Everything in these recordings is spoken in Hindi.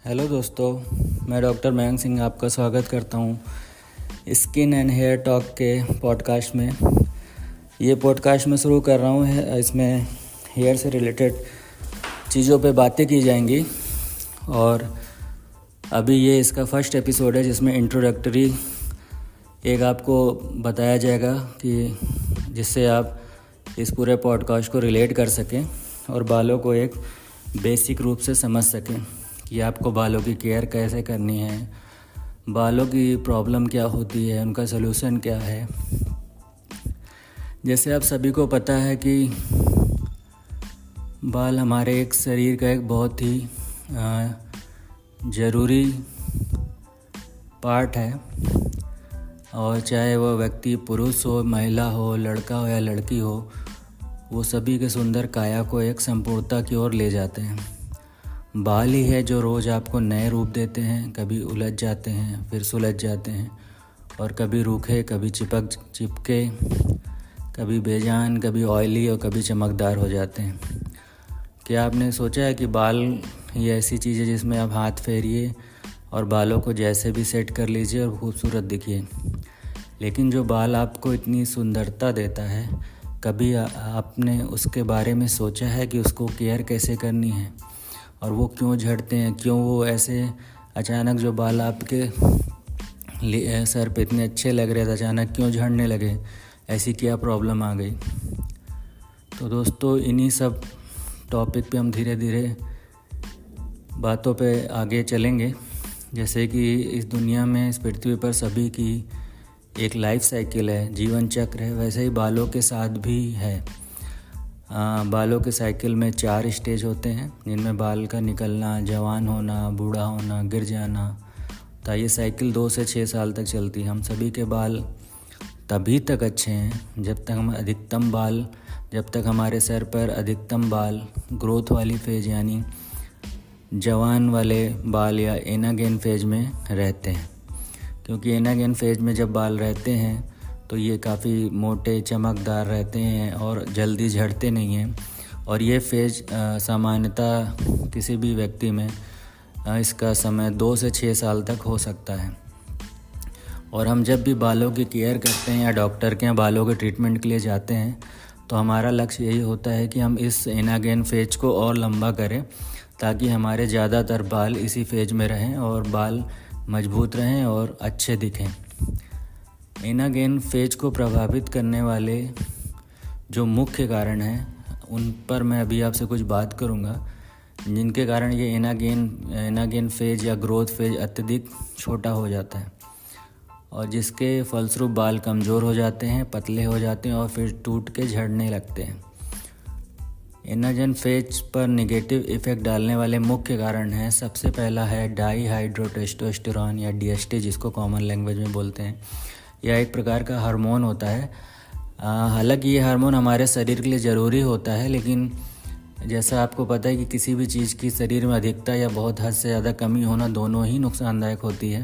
हेलो दोस्तों, मैं डॉक्टर मयंक सिंह आपका स्वागत करता हूँ स्किन एंड हेयर टॉक के पॉडकास्ट में। ये पॉडकास्ट मैं शुरू कर रहा हूँ, इसमें हेयर से रिलेटेड चीज़ों पे बातें की जाएंगी और अभी ये इसका फर्स्ट एपिसोड है जिसमें इंट्रोडक्टरी एक आपको बताया जाएगा कि जिससे आप इस पूरे पॉडकास्ट को रिलेट कर सकें और बालों को एक बेसिक रूप से समझ सकें कि आपको बालों की केयर कैसे करनी है, बालों की प्रॉब्लम क्या होती है, उनका सलूशन क्या है। जैसे आप सभी को पता है कि बाल हमारे एक शरीर का एक बहुत ही ज़रूरी पार्ट है और चाहे वह व्यक्ति पुरुष हो, महिला हो, लड़का हो या लड़की हो, वो सभी के सुंदर काया को एक संपूर्णता की ओर ले जाते हैं। बाल ही है जो रोज़ आपको नए रूप देते हैं, कभी उलझ जाते हैं फिर सुलझ जाते हैं और कभी रूखे, कभी चिपके, कभी बेजान, कभी ऑयली और कभी चमकदार हो जाते हैं। क्या आपने सोचा है कि बाल ये ऐसी चीज़ है जिसमें आप हाथ फेरिए और बालों को जैसे भी सेट कर लीजिए और खूबसूरत दिखिए, लेकिन जो बाल आपको इतनी सुंदरता देता है, कभी आपने उसके बारे में सोचा है कि उसको केयर कैसे करनी है और वो क्यों झड़ते हैं, क्यों वो ऐसे अचानक जो बाल आपके सर पे इतने अच्छे लग रहे थे अचानक क्यों झड़ने लगे, ऐसी क्या प्रॉब्लम आ गई। तो दोस्तों, इन्हीं सब टॉपिक पे हम धीरे धीरे बातों पे आगे चलेंगे। जैसे कि इस दुनिया में, इस पृथ्वी पर सभी की एक लाइफ साइकिल है, जीवन चक्र है, वैसे ही बालों के साथ भी है। बालों के साइकिल में 4 स्टेज होते हैं जिनमें बाल का निकलना, जवान होना, बूढ़ा होना, गिर जाना। तो ये साइकिल 2 से 6 साल तक चलती है। हम सभी के बाल तभी तक अच्छे हैं जब तक हमारे सर पर अधिकतम बाल ग्रोथ वाली फेज यानी जवान वाले बाल या एनागेन फेज में रहते हैं। क्योंकि एनागेन फेज में जब बाल रहते हैं तो ये काफ़ी मोटे, चमकदार रहते हैं और जल्दी झड़ते नहीं हैं। और ये फेज सामान्यतः किसी भी व्यक्ति में इसका समय 2 से 6 साल तक हो सकता है। और हम जब भी बालों की केयर करते हैं या डॉक्टर के यहाँ बालों के ट्रीटमेंट के लिए जाते हैं तो हमारा लक्ष्य यही होता है कि हम इस एनागेन फेज को और लंबा करें ताकि हमारे ज़्यादातर बाल इसी फेज में रहें और बाल मजबूत रहें और अच्छे दिखें। एनागेन फेज को प्रभावित करने वाले जो मुख्य कारण हैं उन पर मैं अभी आपसे कुछ बात करूंगा, जिनके कारण ये एनागेन फेज या ग्रोथ फेज अत्यधिक छोटा हो जाता है और जिसके फलस्वरूप बाल कमज़ोर हो जाते हैं, पतले हो जाते हैं और फिर टूट के झड़ने लगते हैं। एनागेन फेज पर नेगेटिव इफ़ेक्ट डालने वाले मुख्य कारण हैं, सबसे पहला है डाईहाइड्रोटेस्टोस्टेरोन या डीएसटी, जिसको कॉमन लैंग्वेज में बोलते हैं। यह एक प्रकार का हार्मोन होता है। हालांकि ये हार्मोन हमारे शरीर के लिए ज़रूरी होता है, लेकिन जैसा आपको पता है कि किसी भी चीज़ की शरीर में अधिकता या बहुत हद से ज़्यादा कमी होना दोनों ही नुकसानदायक होती है।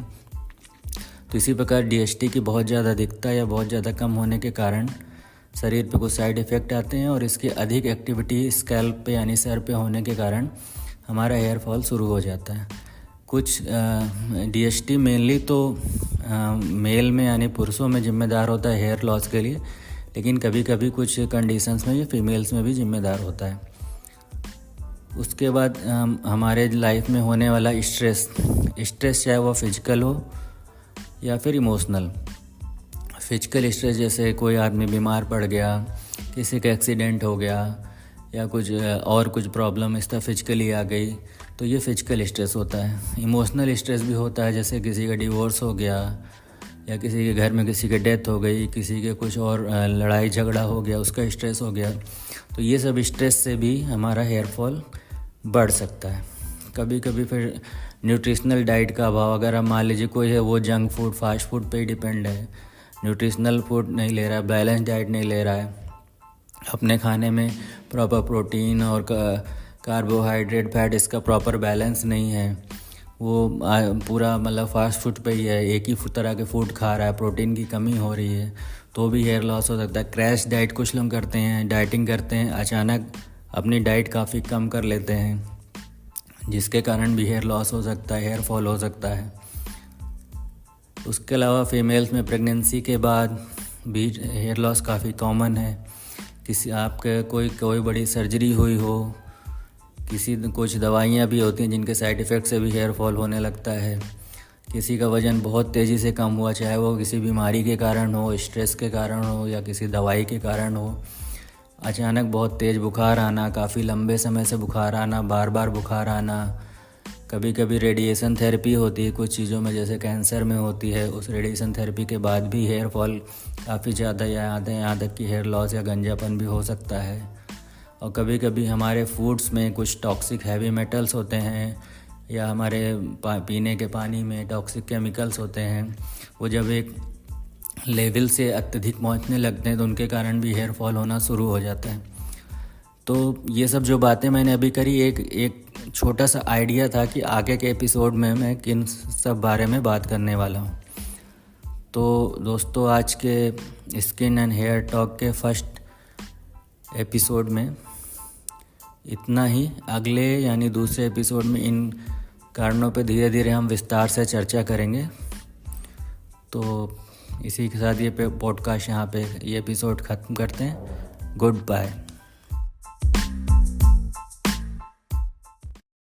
तो इसी प्रकार डीएसटी की बहुत ज़्यादा अधिकता या बहुत ज़्यादा कम होने के कारण शरीर पे कुछ साइड इफ़ेक्ट आते हैं और इसकी अधिक एक्टिविटी स्कैल्प पे यानी सर पे होने के कारण हमारा हेयर फॉल शुरू हो जाता है। कुछ डीएसटी मेनली तो मेल में यानी पुरुषों में जिम्मेदार होता है हेयर लॉस के लिए, लेकिन कभी कभी कुछ कंडीशंस में ये फीमेल्स में भी जिम्मेदार होता है। उसके बाद हमारे लाइफ में होने वाला स्ट्रेस चाहे वो फिजिकल हो या फिर इमोशनल। फिजिकल स्ट्रेस जैसे कोई आदमी बीमार पड़ गया, किसी का एक्सीडेंट हो गया या कुछ प्रॉब्लम इस तरह फिजिकली आ गई, तो ये फिजिकल स्ट्रेस होता है। इमोशनल स्ट्रेस भी होता है, जैसे किसी का डिवोर्स हो गया या किसी के घर में किसी की डेथ हो गई, किसी के कुछ और लड़ाई झगड़ा हो गया, उसका स्ट्रेस हो गया। तो ये सब स्ट्रेस से भी हमारा हेयर फॉल बढ़ सकता है। कभी कभी फिर न्यूट्रिशनल डाइट का अभाव, अगर हम मान लीजिए कोई है वो जंक फूड, फास्ट फूड पे ही डिपेंड है, न्यूट्रिशनल फूड नहीं ले रहा है, बैलेंस डाइट नहीं ले रहा है, अपने खाने में प्रॉपर प्रोटीन और कार्बोहाइड्रेट, फैट इसका प्रॉपर बैलेंस नहीं है, वो पूरा मतलब फास्ट फूड पे ही है, एक ही तरह के फूड खा रहा है, प्रोटीन की कमी हो रही है, तो भी हेयर लॉस हो सकता है। क्रैश डाइट कुछ लोग करते हैं, डाइटिंग करते हैं, अचानक अपनी डाइट काफ़ी कम कर लेते हैं, जिसके कारण भी हेयर लॉस हो सकता है, हेयर फॉल हो सकता है। उसके अलावा फीमेल्स में प्रेगनेंसी के बाद भी हेयर लॉस काफ़ी कॉमन है। किसी आपके कोई बड़ी सर्जरी हुई हो, कुछ दवाइयाँ भी होती हैं जिनके साइड इफ़ेक्ट से भी हेयर फॉल होने लगता है। किसी का वज़न बहुत तेज़ी से कम हुआ, चाहे वो किसी बीमारी के कारण हो, स्ट्रेस के कारण हो या किसी दवाई के कारण हो। अचानक बहुत तेज़ बुखार आना, काफ़ी लंबे समय से बुखार आना, बार बार बुखार आना। कभी कभी रेडिएशन थेरेपी होती है कुछ चीज़ों में, जैसे कैंसर में होती है। उस रेडिएशन थेरेपी के बाद भी हेयर फॉल काफ़ी ज़्यादा या यहाँ तक कि हेयर लॉस या गंजापन भी हो सकता है। और कभी कभी हमारे फूड्स में कुछ टॉक्सिक हैवी मेटल्स होते हैं या हमारे पीने के पानी में टॉक्सिक केमिकल्स होते हैं, वो जब एक लेवल से अत्यधिक पहुंचने लगते हैं तो उनके कारण भी हेयर फॉल होना शुरू हो जाता है। तो ये सब जो बातें मैंने अभी करी एक छोटा सा आइडिया था कि आगे के एपिसोड में मैं किन सब बारे में बात करने वाला हूँ। तो दोस्तों, आज के स्किन एंड हेयर टॉक के फर्स्ट एपिसोड में इतना ही। अगले यानी दूसरे एपिसोड में इन कारणों पे धीरे धीरे हम विस्तार से चर्चा करेंगे। तो इसी के साथ ये पॉडकास्ट यहाँ पे ये एपिसोड ख़त्म करते हैं। Good bye.